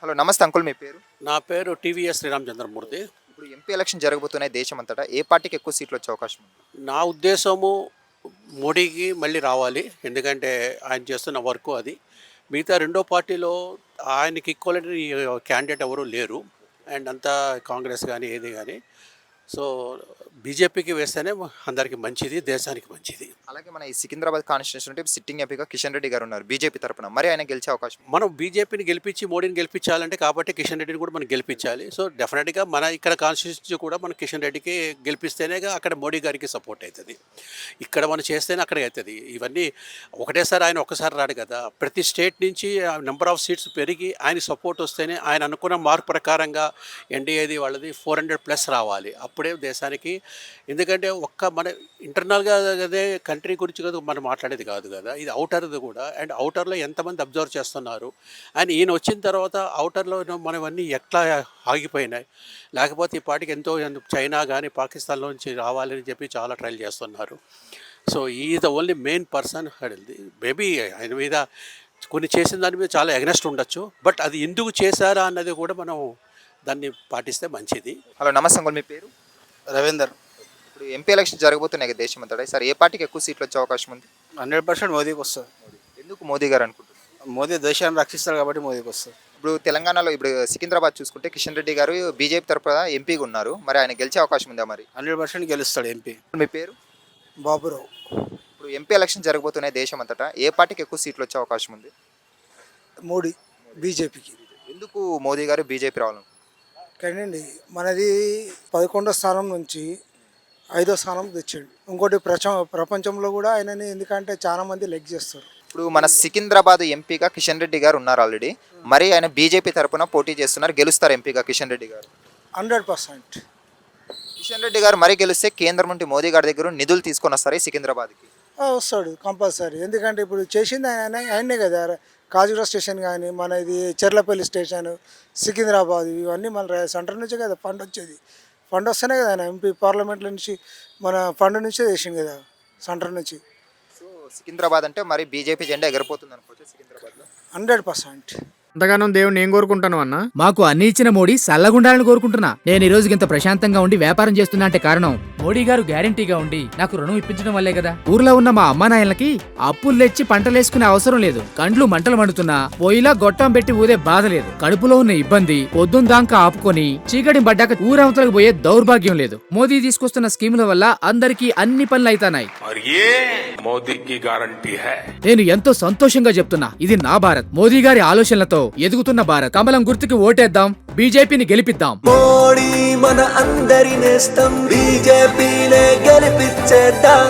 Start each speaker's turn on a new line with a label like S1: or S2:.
S1: Hello నమస్తే uncle, మీ పేరు?
S2: నా పేరు టీవీఎస్ శ్రీరామచంద్రమూర్తి.
S1: ఇప్పుడు ఎంపీ ఎలక్షన్ జరగబోతున్నాయి దేశం అంతటా. ఏ పార్టీకి ఎక్కువ సీట్లు వచ్చే అవకాశం ఉంది?
S2: నా ఉద్దేశము మోడీకి మళ్ళీ రావాలి. ఎందుకంటే ఆయన చేస్తున్న వర్క్ అది. మిగతా రెండో పార్టీలో ఆయనకి ఈక్వల్ క్యాండిడేట్ ఎవరు లేరు. అండ్ అంతా కాంగ్రెస్ కానీ ఏది కానీ. సో బీజేపీకి వేస్తేనే అందరికీ మంచిది, దేశానికి మంచిది.
S1: అలాగే మన ఈ సికింద్రాబాద్ కాన్స్టిట్యూషన్ అంటే సిట్టింగ్ ఎంపీగా కిషన్ రెడ్డి గారు ఉన్నారు బీజేపీ తరపున. మరి ఆయన గెలిచే అవకాశం ఉంది?
S2: మనం బీజేపీని గెలిపించి మోడీని గెలిపించాలంటే కాబట్టి కిషన్ రెడ్డిని కూడా మనం గెలిపించాలి. సో డెఫినెట్గా మన ఇక్కడ కాన్స్టిట్యూన్సీ కూడా మనం కిషన్ రెడ్డికి గెలిపిస్తేనే అక్కడ మోడీ గారికి సపోర్ట్ అవుతుంది. ఇక్కడ మనం చేస్తేనే అక్కడికి అవుతుంది. ఇవన్నీ ఒకటేసారి ఆయన ఒక్కసారి రాడు కదా. ప్రతి స్టేట్ నుంచి నెంబర్ ఆఫ్ సీట్స్ పెరిగి ఆయన సపోర్ట్ వస్తేనే ఆయన అనుకున్న మార్క్ ప్రకారంగా ఎన్డీఏది వాళ్ళది 400+ రావాలి. అప్పుడే దేశానికి. ఎందుకంటే మన ఇంటర్నల్గా అదే కంట్రీ గురించి కదా మనం మాట్లాడేది కాదు కదా, ఇది అవుటర్ది కూడా. అండ్ అవుటర్లో ఎంతమంది అబ్జర్వ్ చేస్తున్నారు. అండ్ ఈయన వచ్చిన తర్వాత అవుటర్లో మనవన్నీ ఎట్లా ఆగిపోయినాయి. లేకపోతే ఈ పాటికి ఎంతో చైనా కానీ పాకిస్తాన్లో నుంచి రావాలని చెప్పి చాలా ట్రైల్ చేస్తున్నారు. సో ఈ the only main person healthy. Maybe ఆయన మీద కొన్ని చేసిన దాని మీద చాలా ఎగ్నెస్ట్ ఉండొచ్చు. బట్ అది ఎందుకు చేశారా అన్నది కూడా మనం దాన్ని పాటిస్తే మంచిది.
S1: హలో నమస్తే అంకుల్, మీ పేరు?
S3: రవీందర్.
S1: ఇప్పుడు ఎంపీ ఎలక్షన్ జరగబోతున్నాయి కదా దేశం అంతటా. సార్ ఏ పార్టీకి ఎక్కువ సీట్లు వచ్చే అవకాశం ఉంది?
S3: 100% మోదీకి వస్తుంది.
S1: ఎందుకు మోదీ గారు అనుకుంటున్నారు?
S3: మోదీ దేశాన్ని రక్షిస్తారు కాబట్టి మోదీకి వస్తుంది.
S1: ఇప్పుడు తెలంగాణలో ఇప్పుడు సికింద్రాబాద్ చూసుకుంటే కిషన్ రెడ్డి గారు బీజేపీ తరపున ఎంపీగా ఉన్నారు. మరి ఆయన గెలిచే అవకాశం ఉందా? మరి
S3: 100% గెలుస్తాడు ఎంపీ.
S1: మీ పేరు?
S3: బాబురావు.
S1: ఇప్పుడు ఎంపీ ఎలక్షన్ జరగబోతున్నాయి దేశం అంతటా. ఏ పార్టీకి ఎక్కువ సీట్లు వచ్చే అవకాశం ఉంది?
S4: మోడీ, బీజేపీకి.
S1: ఎందుకు మోదీ గారు బీజేపీ రావాలను?
S4: కానండి మనది 11వ స్థానం నుంచి 5వ స్థానం తెచ్చాడు. ఇంకోటి ప్రపంచంలో కూడా ఆయనని ఎందుకంటే చాలా మంది లెగ్ చేస్తారు.
S1: ఇప్పుడు మన సికింద్రాబాద్ ఎంపీగా కిషన్ రెడ్డి గారు ఉన్నారు ఆల్రెడీ. మరి ఆయన బీజేపీ తరపున పోటీ చేస్తున్నారు. గెలుస్తారు ఎంపీగా కిషన్ రెడ్డి గారు?
S4: 100%.
S1: కిషన్ రెడ్డి గారు మరి గెలిస్తే కేంద్రం నుండి మోదీ గారి దగ్గర నిధులు తీసుకొని వస్తారు సికింద్రాబాద్కి.
S4: వస్తాడు కంపల్సరీ. ఎందుకంటే ఇప్పుడు చేసింది ఆయనే కదా. కాజురా స్టేషన్ కానీ మన ఇది చెర్లపల్లి స్టేషన్, సికింద్రాబాద్, ఇవన్నీ మన సెంటర్ నుంచే కదా ఫండ్ వచ్చేది. ఫండ్ వస్తేనే కదా ఆయన ఎంపీ పార్లమెంట్లో నుంచి మన ఫండ్ నుంచే చేసింది కదా సెంటర్ నుంచి.
S1: సో సికింద్రాబాద్ అంటే మరి బీజేపీ జెండా ఎగరిపోతుంది అనుకోవచ్చు సికింద్రాబాద్లో.
S4: 100%.
S5: అంతగానం దేవుని ఏం కోరుకుంటాను అన్న?
S6: మాకు అన్ని ఇచ్చిన మోడీ సల్లగుండాలని కోరుకుంటున్నా. నేను ఈ రోజుకి ఇంత ప్రశాంతంగా ఉండి వ్యాపారం చేస్తున్నా అంటే కారణం మోడీ గారు గ్యారంటీగా ఉండి నాకు రుణం ఇప్పించడం వల్లే కదా. ఊర్లో ఉన్న మా అమ్మానాయలకి అప్పులు తెచ్చి పంటలేసుకునే అవసరం లేదు. కండ్లు మంటలు మండుతున్నా పొయ్యిలా గొట్టం పెట్టి ఊదే బాధ లేదు. కడుపులో ఉన్న ఇబ్బంది పొద్దుందాకా ఆపుకొని చీకటి పడ్డాక ఊరవతలకు పోయే దౌర్భాగ్యం లేదు. మోదీ తీసుకొస్తున్న స్కీముల వల్ల అందరికీ అన్ని పనులు అయితానాయి. నేను ఎంతో సంతోషంగా చెప్తున్నా, ఇది నా భారత్. మోదీ గారి ఆలోచనలతో ఎదుగుతున్న భారత్. కమలం గుర్తుకి ఓటేద్దాం, బీజేపీని గెలిపిద్దాం.
S7: మోడీ మన అందరి నేస్తం, బీజేపీనే గెలిపించేద్దాం.